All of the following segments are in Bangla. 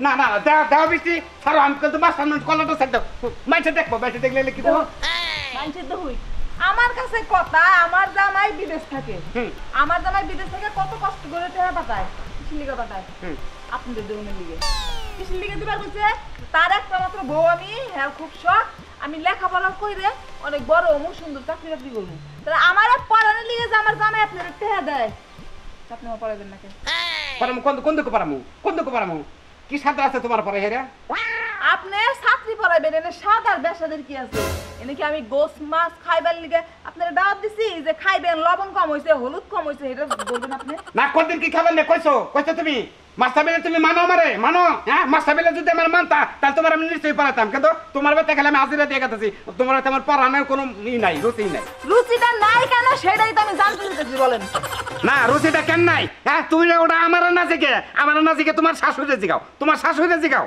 না না দাও বৃষ্টি ছাড়ো আমি কিন্তু মাস্টার নয় কলাটা ছাড় দাও মাইছে দেখবো বেশি দেখলে কি দেবো মাইছে তো হই আমার কাছে কথা আমার জামাই বিদেশ থাকে আমার জামাই বিদেশ থেকে কত কষ্ট করে টাকা পাঠায় কিসের লিগে পাঠায় আপনাদের দেউনের লিগে কিসের লিগে দিবার কইছে তার একটা মাত্র বউ আমি হ্যাঁ খুব শখ আমি লেখাপড়া কইরে অনেক বড় অমুক সুন্দর চাকরি বাকরি করবো তাহলে আমার পড়ানোর লিগে যে আমার জামাই আপনার টাকা দেয় আপনি আমার পড়াবেন না কেন পারামু কোন দিকে পারামু কি সাদা আছে তোমার পরে হেরা আপনি ছাত্রী পড়াইবেন এনে সাদার বেশাদের কি আছে এনে কি আমি গোস মাছ খাইবার লিগে আপনারা দাওয়াত দিছি যে খাইবেন লবণ কম হইছে হলুদ কম হইছে এটা বলবেন আপনি না কোনদিন কি খাবেন না কইছো তুমি মাস্টার বেলে তুমি মানো মানো হ্যাঁ মাস্টার বেলে যদি আমার মানতা তাহলে তোমার আমি নিশ্চয়ই পড়াতাম কিন্তু তোমার বেতে খেলে আমি হাজিরা দিয়ে গেতেছি তোমার আমার পড়ানোর কোনো রুচি নাই রুচিটা নাই কেন সেটাই তো আমি জানতে চাইছি বলেন না রুচিটা কেন নাই হ্যাঁ তুমি ওটা আমার না জিগে তোমার শাশুড়ি জিগাও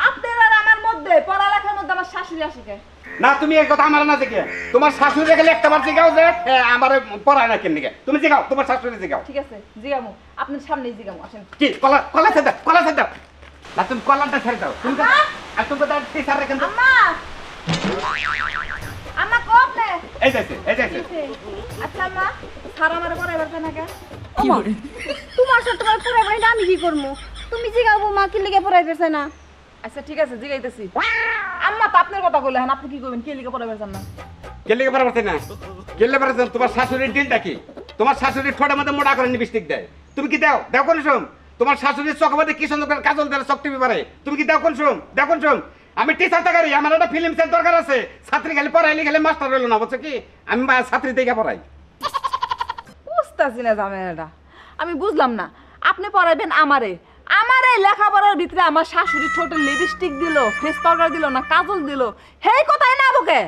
আপনার আর আমার মধ্যে পড়ালেখার মধ্যে আমার শাশুড়ি আসে কে না তুমি এই কথা আমার না জিগে তোমার শাশুড়ি গেলে একটাবার জিগাও যে আমার পড়ায় না কেন দিকে তুমি জিগাও তোমার শাশুড়ি জিগাও ঠিক আছে জিগামু আপনার সামনেই জিগামু আসেন কি কলা ছেড়ে দাও না তুমি কলাটা ছেড়ে দাও তুমি আর তুমি তো টিচার রেখেন আম্মা আম্মা কোপনে এই যাইছে আচ্ছা আম্মা সারা আমারে পড়াইবার কেন কে তোমার সাথে তোমার পড়াইবার আমি কি করব তুমি জিগাবো মা কি লিগে পড়াইতেছ না আচ্ছা ঠিক আছে জিগাইতেছি আম্মা তো আপনার কথা কইলেন আপনি কি কইবেন কে লিগে পড়াইবার জান না কেলে পারছ না তোমার শাশুড়ির ডিলটা কি তোমার শাশুড়ির ঠোঁটের মধ্যে মোটা করে লিপস্টিক দেয় তুমি কি দাও কোন শুন তোমার শাশুড়ির চোখ মধ্যে কি সুন্দর করে কাজল দেয় চোখ টিপি পারে তুমি কি দাও কোন শুন আমি টিচার টাকারি আমার একটা ফিল্ম সেট দরকার আছে ছাত্রী খালি পড়াইলি খালি মাস্টার হইলো না বুঝছো কি আমি ছাত্রী দেখে পড়াই বুঝতাছি না জামেলাটা আমি বুঝলাম না আপনি পড়াইবেন আমারে লেখাপড়ার ভিতরে আমার শাশুড়ি ঠোঁটে লিপস্টিক দিল ফেস পাউডার দিল না কাজল দিল হেই কথাই না বকে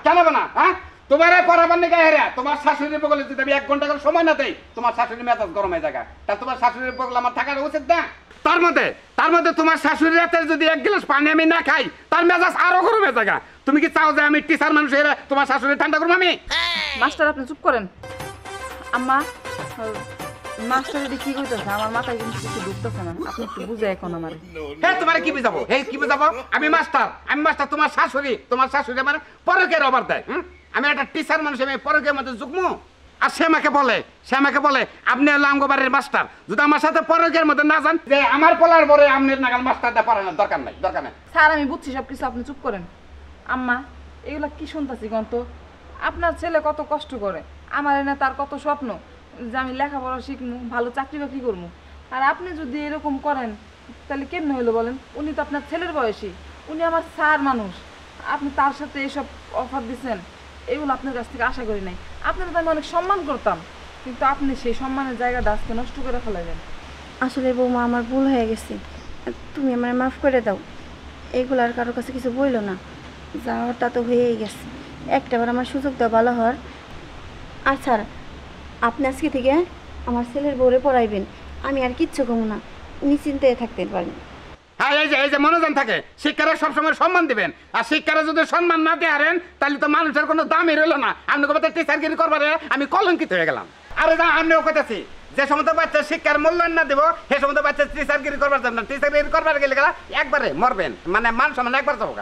কেন না হ্যাঁ তোমার পড়াবার নিকে হেরা তোমার শাশুড়ির বগলে যদি আমি 1 ঘন্টা করে সময় না দেই তোমার শাশুড়ির মেজাজ গরম হয়ে যায় তা তোমার শাশুড়ির বগলে আমার থাকা উচিত না তার মধ্যে তোমার শাশুড়ির হাতে যদি 1 গ্লাস পানি আমি না খাই তার মেজাজ আরো গরম হয়ে যায় তুমি কি চাও যে আমি টিচার মানুষ হেরা তোমার শাশুড়ি ঠান্ডা করবো আমি মাস্টার আপনি চুপ করেন আম্মা মাস্টার যদি কি কইতেছে আমার মাথায় কিন্তু কিছু ঢুকতেছে না আপনি একটু বুঝে এখন আমার হ্যাঁ তোমার কি বুঝাবো আমি মাস্টার তোমার শাশুড়ি আমার পরকের অবার দেয় আমি একটা টিচার মানুষ আমি পরকের মধ্যে যুগ্ম আর সে আমাকে বলে আপনি হলো আঙ্গবাড়ির মাস্টার যদি আমার সাথে পরকের মধ্যে না যান যে আমার পলার পরে আপনার নাগাল মাস্টারটা পড়ানোর দরকার নাই স্যার আমি বুঝছি সব কিছু আপনি চুপ করেন আম্মা এগুলা কি শুনতাছি গন্ত আপনার ছেলে কত কষ্ট করে আমার এনে তার কত স্বপ্ন যে আমি লেখাপড়া শিখবো ভালো চাকরি বাকরি করবো আর আপনি যদি এরকম করেন তাহলে কেমন হইলো বলেন উনি তো আপনার ছেলের বয়সী উনি আমার স্যার মানুষ আপনি তার সাথে এইসব অফার দিচ্ছেন এগুলো আপনার কাছ থেকে আশা করি নাই আপনার তো আমি অনেক সম্মান করতাম কিন্তু আপনি সেই সম্মানের জায়গাটা আজকে নষ্ট করে ফেলাইলেন আসলে বৌমা আমার ভুল হয়ে গেছে তুমি আমার মাফ করে দাও এগুলো আর কারোর কাছে কিছু বইলো না যাওয়াটা তো হয়েই গেছে একটাবার আমার সুযোগ দাও ভালো হওয়ার আচ্ছা আপনি আজকে থেকে আমার ছেলের বউরে পড়াইবেন আমি আর কিচ্ছু কমু না নিশ্চিন্তে থাকতে পারেন হ্যাঁ এই যে মনোযোগ থাকে শিক্ষারা সবসময় সম্মান দিবেন আর শিক্ষারা যদি সম্মান না দেয়ারেন তাহলে তো মানুষের কোনো দামই রইল না আপনি কথা টিচারগিরি করবারে আমি কলঙ্কিত হয়ে গেলাম আরে যা আমিও কথাছি যে সমস্ত বাচ্চা শিক্ষার মূল্যায়ন না দেবো সে সমস্ত বাচ্চা টিচারগিরি করবার জন্য টিচারগিরি করবার গেলে একবারে মরবেন মানে মান সম্মান একবার যাবো